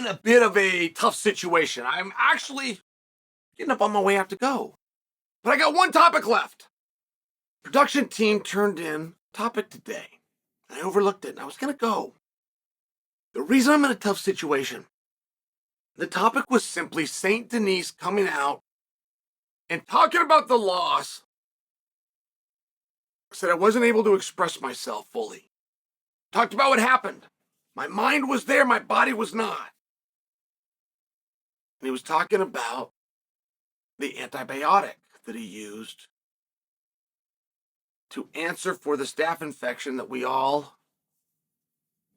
in a bit of a tough situation. I'm actually getting up on my way out to go. But I got one topic left. Production team turned in topic today. I overlooked it and I was going to go. The reason I'm in a tough situation, the topic was simply Saint-Denis coming out and talking about the loss. Said I wasn't able to express myself fully. Talked about what happened. My mind was there, my body was not. And he was talking about the antibiotic that he used to answer for the staph infection that we all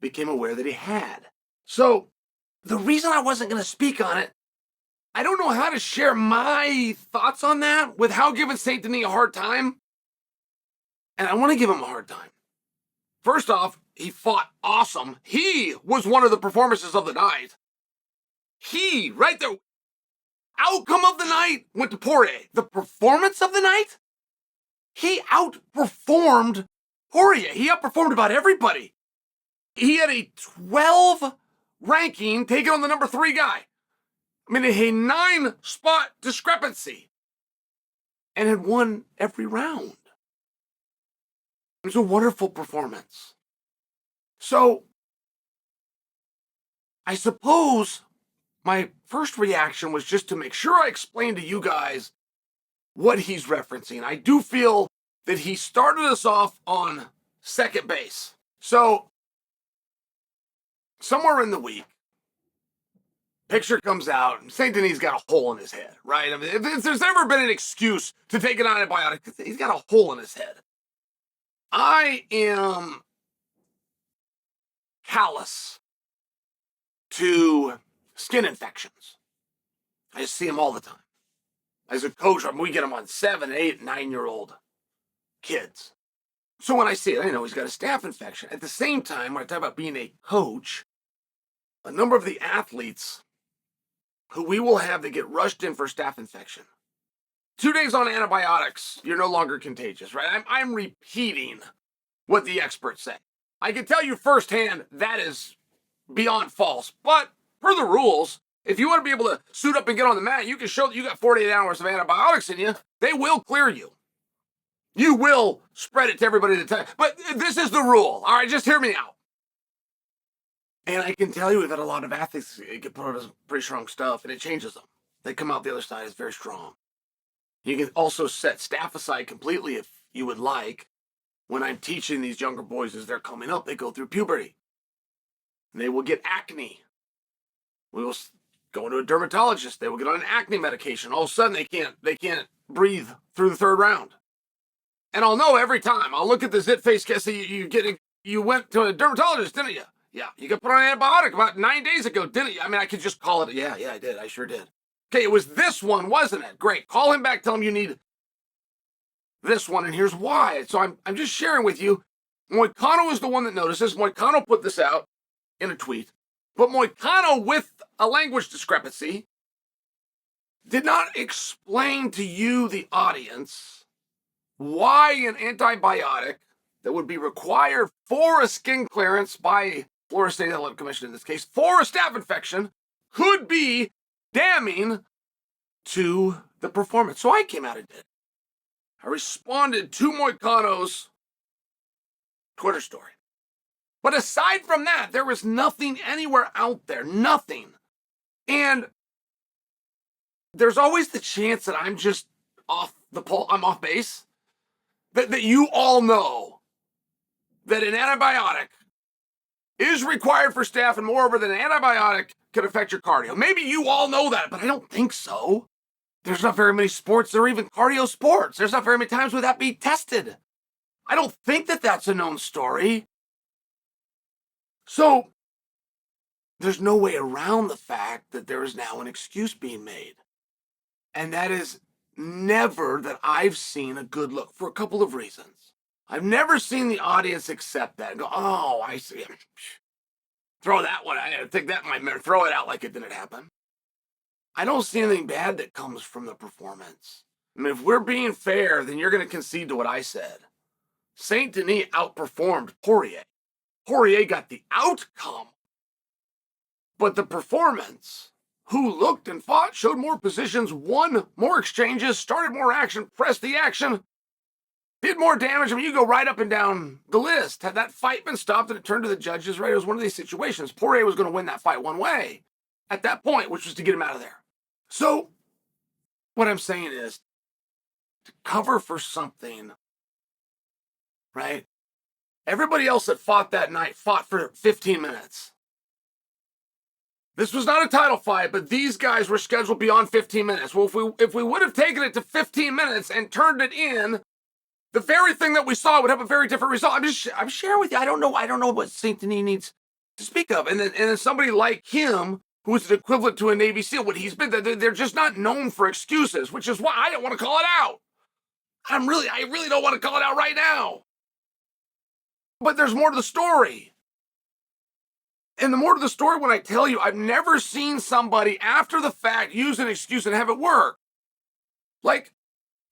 became aware that he had. So the reason I wasn't going to speak on it, I don't know how to share my thoughts on that without giving Saint-Denis a hard time. And I want to give him a hard time. First off, he fought awesome. He was one of the performances of the night. He, right there, outcome of the night went to Poirier. The performance of the night, he outperformed Poirier. He outperformed about everybody. He had a 12 ranking taken on the number 3 guy. I mean, a 9-spot discrepancy. And had won every round. It was a wonderful performance. So, I suppose my first reaction was just to make sure I explained to you guys what he's referencing. I do feel that he started us off on second base. So, somewhere in the week, picture comes out, and Saint-Denis got a hole in his head, right? I mean, if there's ever been an excuse to take an antibiotic, he's got a hole in his head. I am callous to skin infections. I just see them all the time. As a coach, we get them on 7, 8, 9-year-old kids. So when I see it, I know he's got a staph infection. At the same time, when I talk about being a coach, a number of the athletes who we will have that get rushed in for staph infection, 2 days on antibiotics, you're no longer contagious, right? I'm repeating what the experts say. I can tell you firsthand that is beyond false. But per the rules, if you want to be able to suit up and get on the mat, you can show that you got 48 hours of antibiotics in you. They will clear you. You will spread it to everybody at the time. But this is the rule. All right, just hear me out. And I can tell you we've had a lot of athletes get put on some pretty strong stuff, and it changes them. They come out the other side as very strong. You can also set staph aside completely if you would like. When I'm teaching these younger boys as they're coming up, they go through puberty. And they will get acne. We will go to a dermatologist. They will get on an acne medication. All of a sudden, they can't breathe through the 3rd round. And I'll know every time. I'll look at the zit face case. You went to a dermatologist, didn't you? Yeah, you got put on an antibiotic about 9 days ago, didn't you? I mean, I could just call it. Yeah, I did. I sure did. Okay, it was this one, wasn't it? Great. Call him back. Tell him you need this one, and here's why. So I'm just sharing with you. Moicano is the one that noticed this. Moicano put this out in a tweet. But Moicano, with a language discrepancy, did not explain to you, the audience, why an antibiotic that would be required for a skin clearance by Florida State Athletic Commission in this case, for a staph infection, could be damning to the performance. So I came out and did. I responded to Moicano's Twitter story. But aside from that, there was nothing anywhere out there. Nothing. And there's always the chance that I'm just off the pole. I'm off base. That you all know that an antibiotic is required for staph, and moreover, that an antibiotic could affect your cardio. Maybe you all know that, but I don't think so. There's not very many sports that are even cardio sports. There's not very many times where that be tested. I don't think that that's a known story. So, there's no way around the fact that there is now an excuse being made. And that is never that I've seen a good look for a couple of reasons. I've never seen the audience accept that and go, oh, I see. Throw that one. I think that might matter. Throw it out like it didn't happen. I don't see anything bad that comes from the performance. I mean, if we're being fair, then you're going to concede to what I said. Saint-Denis outperformed Poirier. Poirier got the outcome. But the performance, who looked and fought, showed more positions, won more exchanges, started more action, pressed the action, did more damage. I mean, you go right up and down the list. Had that fight been stopped and it turned to the judges, right? It was one of these situations. Poirier was going to win that fight one way at that point, which was to get him out of there. So what I'm saying is, to cover for something, right? Everybody else that fought that night fought for 15 minutes. This was not a title fight, but these guys were scheduled beyond 15 minutes. Well, if we would have taken it to 15 minutes and turned it in, the very thing that we saw would have a very different result. I'm sharing with you. I don't know what Saint-Denis needs to speak of. And then somebody like him, who is the equivalent to a Navy SEAL, what he's been, they're just not known for excuses, which is why I don't want to call it out. I really don't want to call it out right now. But there's more to the story. And the more to the story, when I tell you, I've never seen somebody after the fact use an excuse and have it work. Like,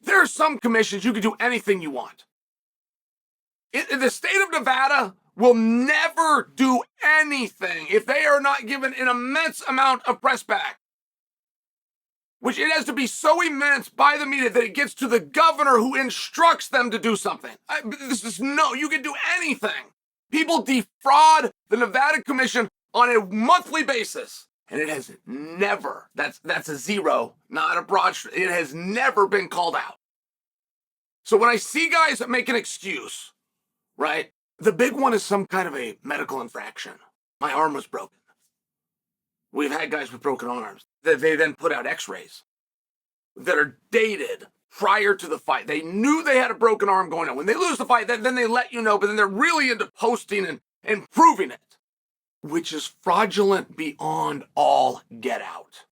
there are some commissions you can do anything you want. The state of Nevada will never do anything if they are not given an immense amount of press back. Which it has to be so immense by the media that it gets to the governor who instructs them to do something. You can do anything. People defraud the Nevada Commission on a monthly basis. And it has never, that's a zero, not a broad, it has never been called out. So when I see guys that make an excuse, right, the big one is some kind of a medical infraction. My arm was broken. We've had guys with broken arms that they then put out x-rays that are dated prior to the fight. They knew they had a broken arm going on. When they lose the fight, then they let you know, but then they're really into posting and proving it, which is fraudulent beyond all get out.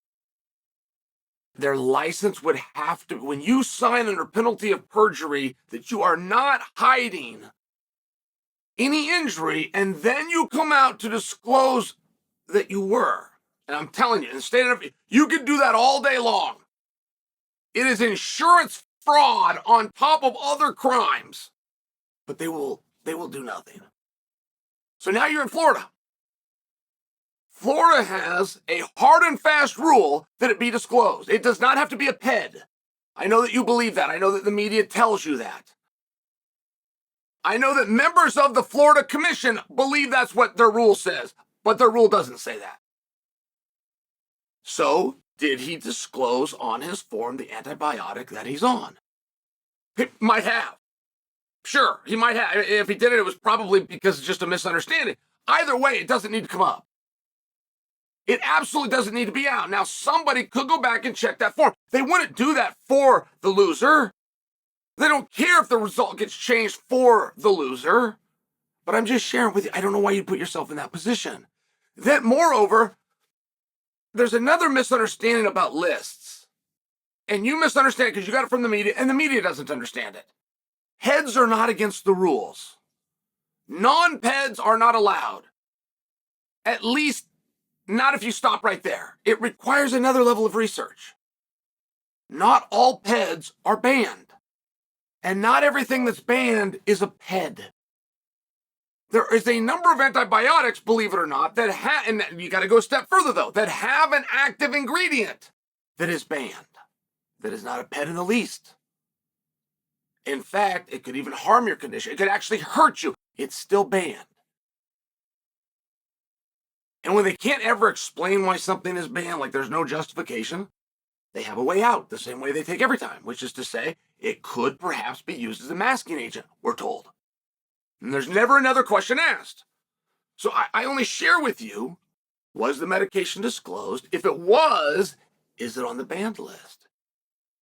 Their license would have to, when you sign under penalty of perjury, that you are not hiding any injury, and then you come out to disclose that you were. And I'm telling you, in the state of, you can do that all day long. It is insurance fraud on top of other crimes, but they will do nothing. So now you're in Florida. Florida has a hard and fast rule that it be disclosed. It does not have to be a PED. I know that you believe that. I know that the media tells you that. I know that members of the Florida Commission believe that's what their rule says, but their rule doesn't say that. So, did he disclose on his form the antibiotic that he's on? He might have. Sure, he might have. If he did it, it was probably because it's just a misunderstanding. Either way, it doesn't need to come up. It absolutely doesn't need to be out. Now, somebody could go back and check that form. They wouldn't do that for the loser. They don't care if the result gets changed for the loser. But I'm just sharing with you, I don't know why you put yourself in that position. Then, moreover, there's another misunderstanding about lists. And you misunderstand it because you got it from the media, and the media doesn't understand it. Heads are not against the rules. Non-PEDs are not allowed. At least not if you stop right there. It requires another level of research. Not all PEDs are banned. And not everything that's banned is a PED. There is a number of antibiotics, believe it or not, that have, and you got to go a step further though, that have an active ingredient that is banned. That is not a PED in the least. In fact, it could even harm your condition. It could actually hurt you. It's still banned. And when they can't ever explain why something is banned, like there's no justification, they have a way out, the same way they take every time, which is to say, it could perhaps be used as a masking agent, we're told. And there's never another question asked. So I only share with you, was the medication disclosed? If it was, is it on the banned list?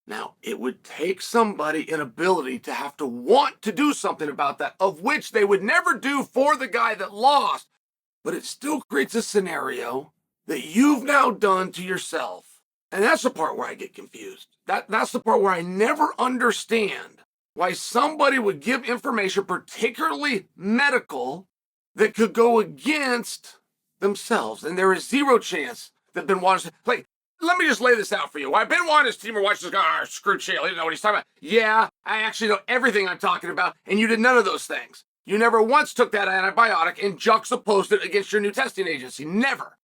Now, it would take somebody an ability to have to want to do something about that, of which they would never do for the guy that lost. But it still creates a scenario that you've now done to yourself. And that's the part where I get confused. That's the part where I never understand why somebody would give information, particularly medical, that could go against themselves. And there is zero chance that Benoit, like, let me just lay this out for you. Why Benoit and his team are watching this guy, screw Chael, he doesn't know what he's talking about. Yeah, I actually know everything I'm talking about, and you did none of those things. You never once took that antibiotic and juxtaposed it against your new testing agency. Never.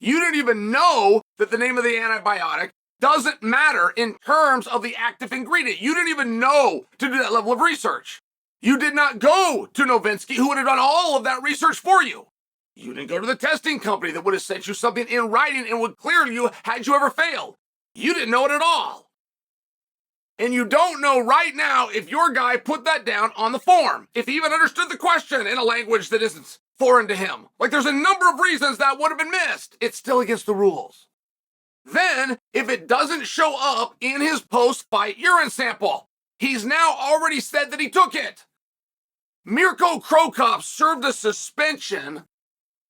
You didn't even know that the name of the antibiotic doesn't matter in terms of the active ingredient. You didn't even know to do that level of research. You did not go to Novinsky, who would have done all of that research for you. You didn't go to the testing company that would have sent you something in writing and would clear you had you ever failed. You didn't know it at all. And you don't know right now if your guy put that down on the form, if he even understood the question in a language that isn't foreign to him. Like, there's a number of reasons that would have been missed. It's still against the rules. Then, if it doesn't show up in his post-fight urine sample, he's now already said that he took it. Mirko Krokop served a suspension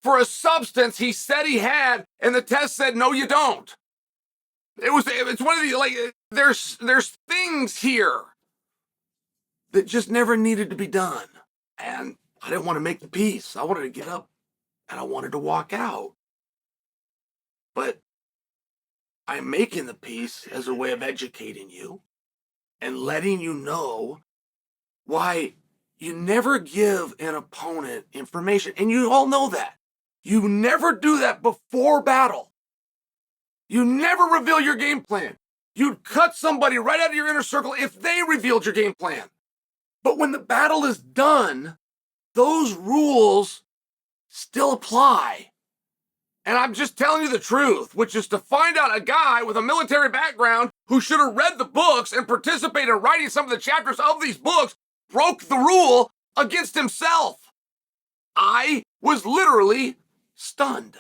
for a substance he said he had, and the test said, no, you don't. It's one of the, like, there's things here that just never needed to be done. And I didn't want to make the peace. I wanted to get up and I wanted to walk out. But I'm making the peace as a way of educating you and letting you know why you never give an opponent information. And you all know that. You never do that before battle. You never reveal your game plan. You'd cut somebody right out of your inner circle if they revealed your game plan. But when the battle is done, those rules still apply. And I'm just telling you the truth, which is to find out a guy with a military background who should have read the books and participated in writing some of the chapters of these books broke the rule against himself. I was literally stunned.